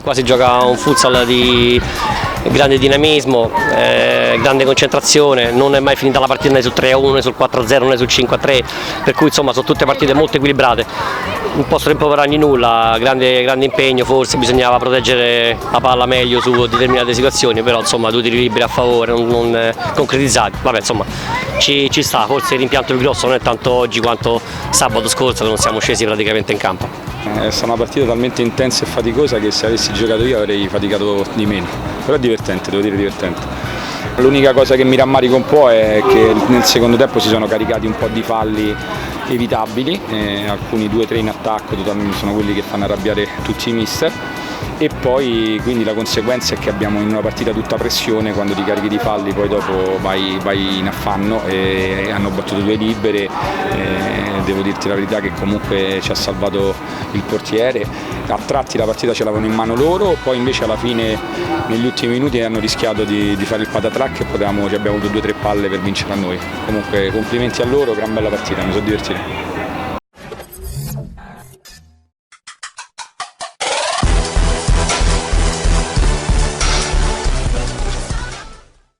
qua si gioca un futsal di grande dinamismo, grande concentrazione, non è mai finita la partita né sul 3-1 né sul 4-0 né sul 5-3, per cui insomma sono tutte partite molto equilibrate, un po' rimproverargli nulla, grande impegno, forse bisognava proteggere la palla meglio su determinate situazioni, però insomma 2 tiri liberi a favore non concretizzati, vabbè insomma ci sta, forse il rimpianto più grosso non è tanto oggi quanto sabato scorso che non siamo scesi praticamente in campo. È stata una partita talmente intensa e faticosa che se avessi giocato io avrei faticato di meno, però è divertente, devo dire divertente. L'unica cosa che mi rammarico un po' è che nel secondo tempo si sono caricati un po' di falli evitabili, alcuni 2-3 in attacco sono quelli che fanno arrabbiare tutti i mister, e poi quindi la conseguenza è che abbiamo in una partita tutta pressione, quando ti carichi di falli poi dopo vai in affanno, e hanno battuto 2 libere, devo dirti la verità che comunque ci ha salvato il portiere, a tratti la partita ce l'avevano in mano loro, poi invece alla fine negli ultimi minuti hanno rischiato di fare il patatrack e ci abbiamo avuto 2-3 palle per vincere a noi. Comunque complimenti a loro, gran bella partita, mi sono divertito.